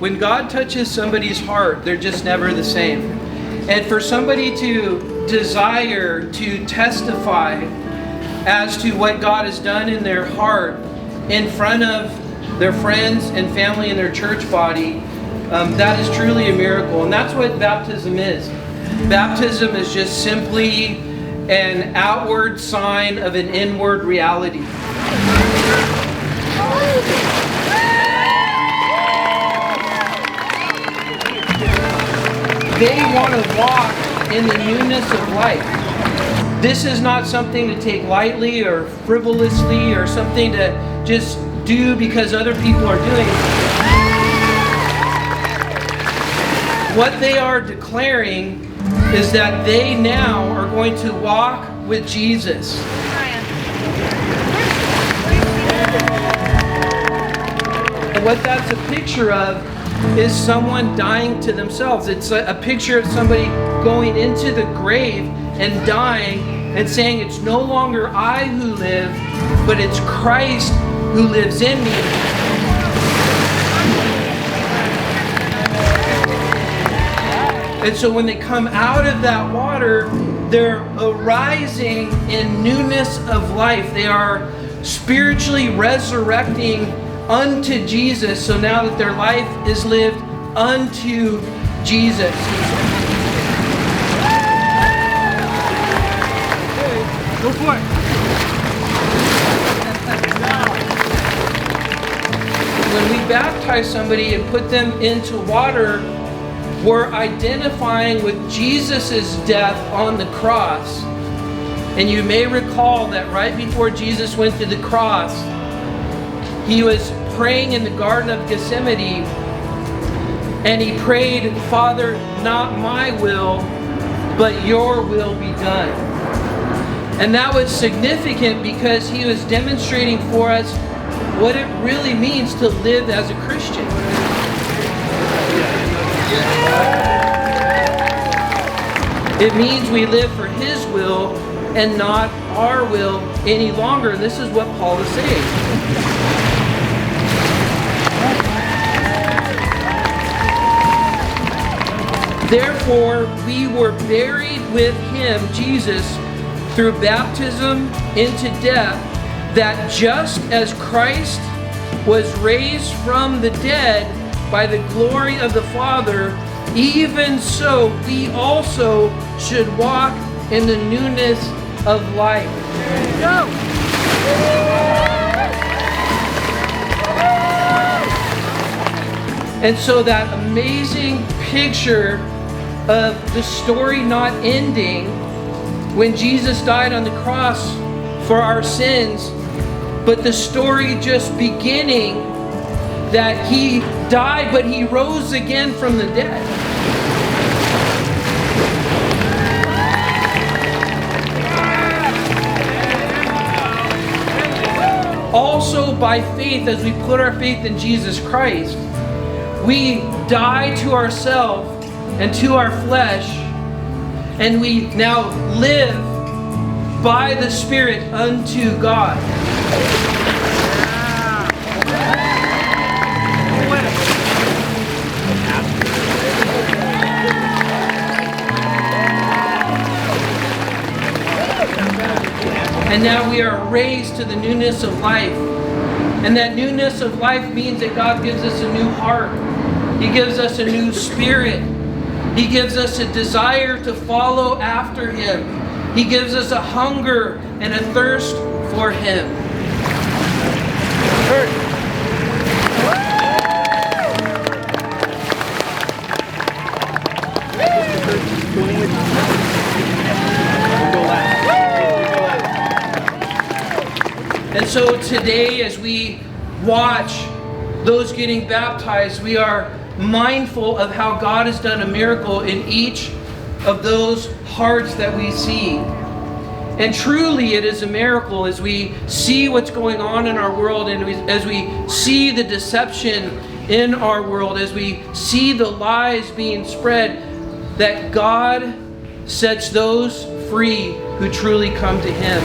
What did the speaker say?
when God touches somebody's heart, they're just never the same. And for somebody to desire to testify as to what God has done in their heart in front of their friends and family and their church body, that is truly a miracle. And that's what baptism is. Baptism is just simply an outward sign of an inward reality. They want to walk in the newness of life. This is not something to take lightly or frivolously or something to just do because other people are doing it. What they are declaring is that they now are going to walk with Jesus. And what that's a picture of is someone dying to themselves. It's a picture of somebody going into the grave and dying and saying, it's no longer I who live, but it's Christ who lives in me. And so when they come out of that water, they're arising in newness of life. They are spiritually resurrecting unto Jesus. So now that their life is lived unto Jesus. Go for it. When we baptize somebody and put them into water, we're identifying with Jesus' death on the cross. And you may recall that right before Jesus went to the cross, he was praying in the Garden of Gethsemane, and he prayed, Father, not my will, but your will be done. And that was significant because he was demonstrating for us what it really means to live as a Christian. It means we live for his will and not our will any longer. And this is what Paul is saying. Therefore, we were buried with him, Jesus, through baptism into death, that just as Christ was raised from the dead by the glory of the Father, even so we also should walk in the newness of life. There you go. And so that amazing picture of the story not ending when Jesus died on the cross for our sins, but the story just beginning that he died, but he rose again from the dead. Also by faith, as we put our faith in Jesus Christ, we die to ourselves and to our flesh, and we now live by the Spirit unto God. And now we are raised to the newness of life. And that newness of life means that God gives us a new heart. He gives us a new spirit. He gives us a desire to follow after him. He gives us a hunger and a thirst for him. And so today, as we watch those getting baptized, we are mindful of how God has done a miracle in each of those hearts that we see. And truly it is a miracle as we see what's going on in our world, and as we see the deception in our world, as we see the lies being spread, that God sets those free who truly come to him.